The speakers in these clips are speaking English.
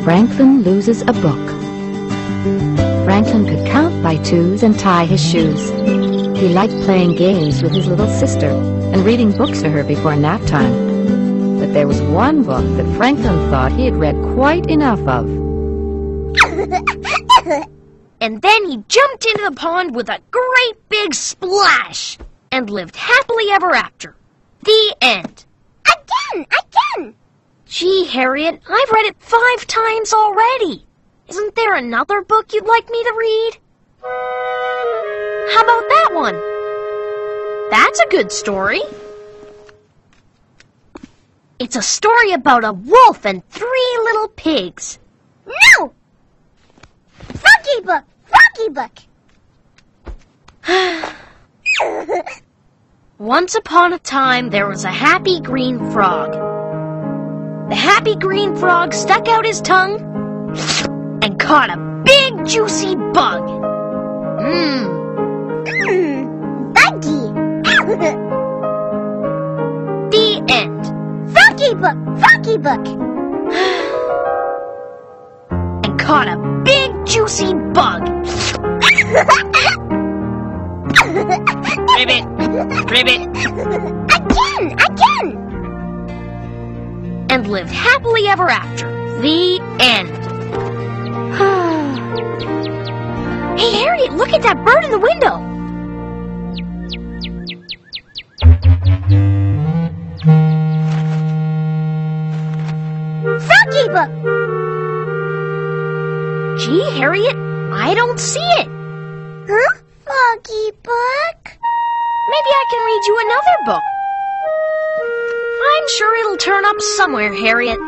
Franklin loses a book. Franklin could count by twos and tie his shoes. He liked playing games with his little sister and reading books to her before nap time. But there was one book that Franklin thought he had read quite enough of. And then he jumped into the pond with a great big splash and lived happily ever after. The end. Again! Gee, Harriet, I've read it 5 times already. Isn't there another book you'd like me to read? How about that one? That's a good story. It's a story about a wolf and 3 little pigs. No! Froggy book! Once upon a time, there was a happy green frog. The happy green frog stuck out his tongue and caught a big, juicy bug. Buggy! The end. Froggy book! And caught a big, juicy bug. Ribbit. Again! And lived happily ever after. The end. Hey, Harriet, look at that bird in the window. Froggy book! Gee, Harriet, I don't see it. Huh? Froggy book? Maybe I can read you another book. I'm sure it'll turn up somewhere, Harriet.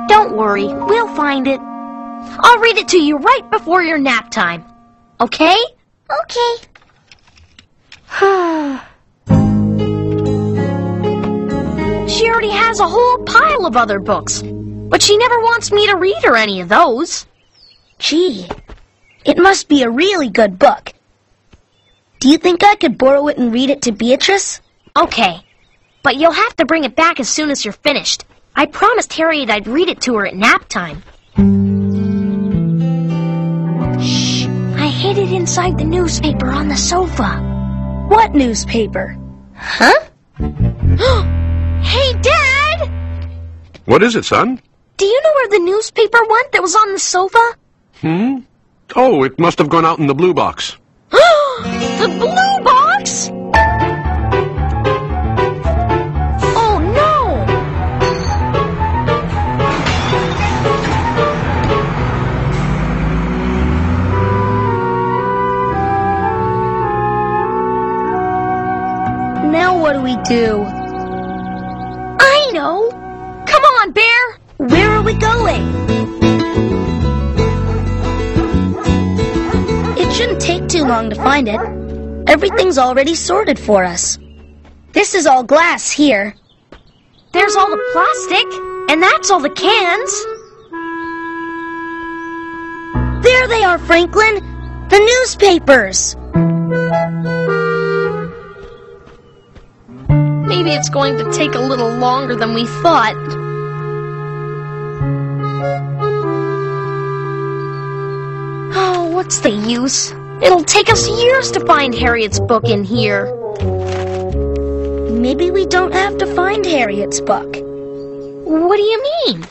Don't worry, we'll find it. I'll read it to you right before your nap time. Okay? Okay. She already has a whole pile of other books, but she never wants me to read her any of those. Gee, it must be a really good book. Do you think I could borrow it and read it to Beatrice? Okay, but you'll have to bring it back as soon as you're finished. I promised Harriet I'd read it to her at nap time. Shh, I hid it inside the newspaper on the sofa. What newspaper? Huh? Hey, Dad! What is it, son? Do you know where the newspaper went that was on the sofa? Oh, it must have gone out in the blue box. The blue box? Oh, no! Now what do we do? I know! Come on, Bear! Where are we going? It shouldn't take too long to find it. Everything's already sorted for us. This is all glass here. There's all the plastic, and that's all the cans. There they are, Franklin! The newspapers! Maybe it's going to take a little longer than we thought. Oh, what's the use? It'll take us years to find Harriet's book in here. Maybe we don't have to find Harriet's book. What do you mean?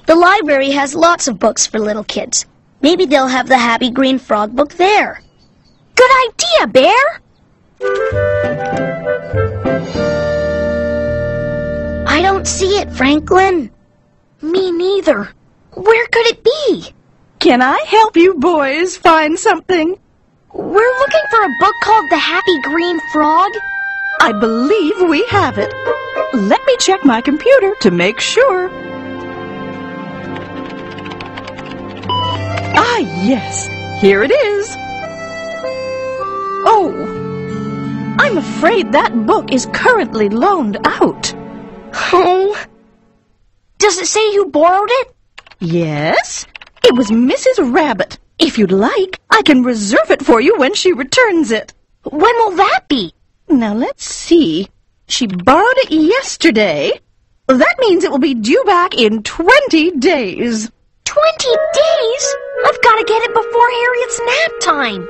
The library has lots of books for little kids. Maybe they'll have the Happy Green Frog book there. Good idea, Bear! I don't see it, Franklin. Me neither. Where could it be? Can I help you boys find something? We're looking for a book called The Happy Green Frog. I believe we have it. Let me check my computer to make sure. Ah, yes. Here it is. Oh, I'm afraid that book is currently loaned out. Oh. Does it say who borrowed it? Yes, it was Mrs. Rabbit. If you'd like, I can reserve it for you when she returns it. When will that be? Now, let's see. She borrowed it yesterday. That means it will be due back in 20 days. 20 days? I've got to get it before Harriet's nap time.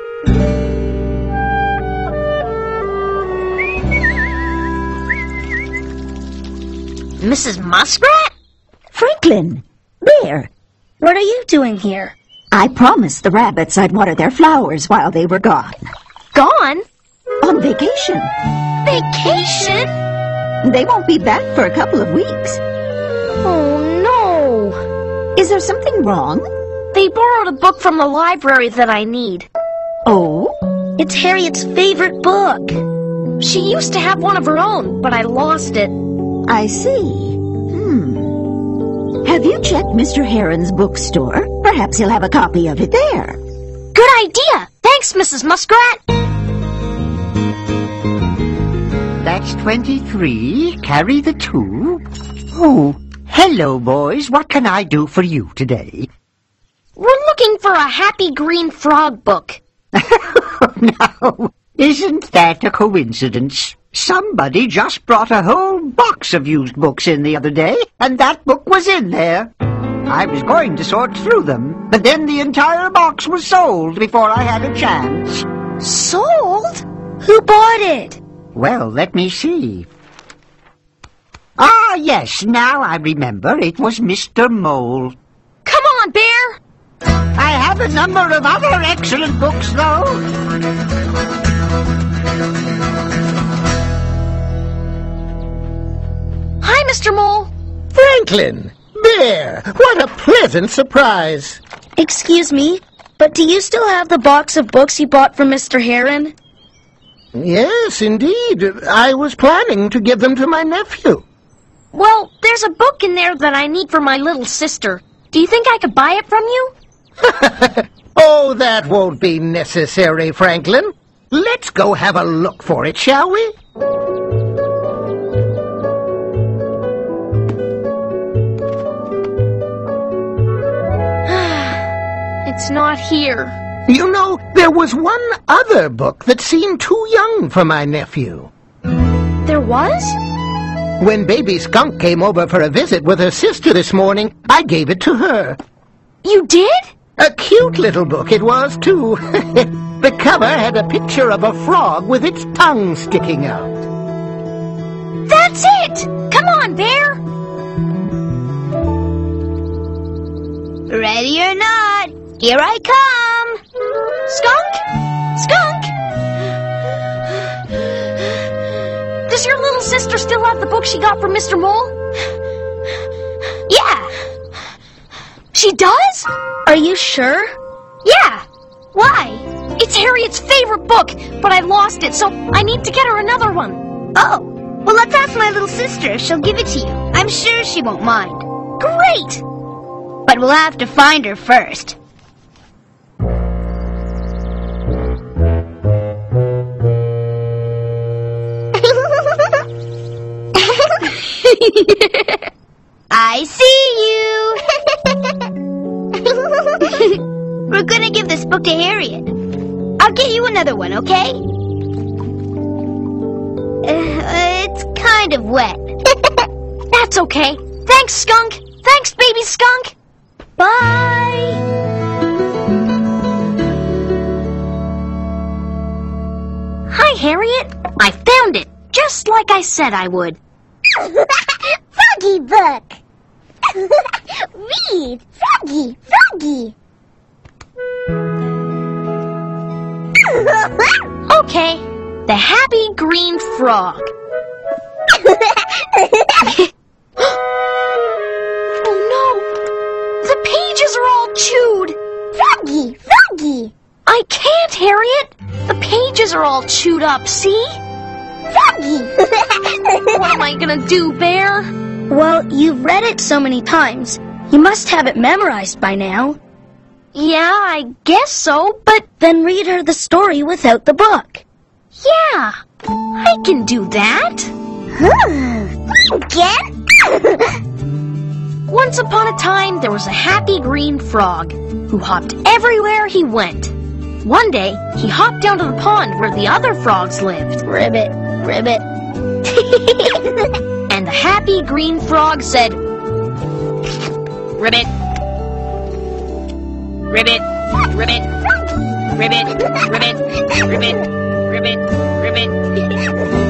Mrs. Muskrat? Franklin, Bear, What are you doing here? I promised the rabbits I'd water their flowers while they were gone. Gone? On vacation. Vacation? They won't be back for a couple of weeks. Oh, no. Is there something wrong? They borrowed a book from the library that I need. Oh? It's Harriet's favorite book. She used to have one of her own, but I lost it. I see. Have you checked Mr. Heron's bookstore? Perhaps he'll have a copy of it there. Good idea. Thanks, Mrs. Muskrat. That's 23. Carry the 2. Oh, hello, boys. What can I do for you today? We're looking for a Happy Green Frog book. Now, isn't that a coincidence? Somebody just brought a whole box of used books in the other day, and that book was in there. I was going to sort through them, but then the entire box was sold before I had a chance. Sold? Who bought it? Well, let me see. Ah, yes, now I remember. It was Mr. Mole. Come on, Bear. I have a number of other excellent books, though. Hi, Mr. Mole. Franklin! Bear! What a pleasant surprise! Excuse me, but do you still have the box of books you bought from Mr. Heron? Yes, indeed. I was planning to give them to my nephew. Well, there's a book in there that I need for my little sister. Do you think I could buy it from you? Oh, that won't be necessary, Franklin. Let's go have a look for it, shall we? It's not here. You know, there was one other book that seemed too young for my nephew. There was? When Baby Skunk came over for a visit with her sister this morning, I gave it to her. You did? A cute little book it was, too. The cover had a picture of a frog with its tongue sticking out. That's it! Come on, Bear! Ready or not, here I come. Skunk? Skunk? Does your little sister still have the book she got from Mr. Mole? Yeah. She does? Are you sure? Yeah. Why? It's Harriet's favorite book, but I lost it, so I need to get her another one. Oh, well, let's ask my little sister if she'll give it to you. I'm sure she won't mind. Great! But we'll have to find her first. I see you! We're gonna give this book to Harriet. I'll get you another one, okay? It's kind of wet. That's okay. Thanks, Skunk. Thanks, Baby Skunk. Bye! Hi, Harriet. I found it, just like I said I would. Froggy book! Read! Froggy! Froggy! Okay, the Happy Green Frog. Oh no! The pages are all chewed! Froggy! Froggy! I can't, Harriet! The pages are all chewed up, see? Froggy! What am I gonna do, Bear? Well, you've read it so many times. You must have it memorized by now. Yeah, I guess so, but Then read her the story without the book. yeah, I can do that. Again? Once upon a time, there was a happy green frog who hopped everywhere he went. One day, he hopped down to the pond where the other frogs lived. Ribbit, ribbit. And the happy green frog said, "Ribbit." Ribbit, ribbit, ribbit, ribbit, ribbit, ribbit, ribbit.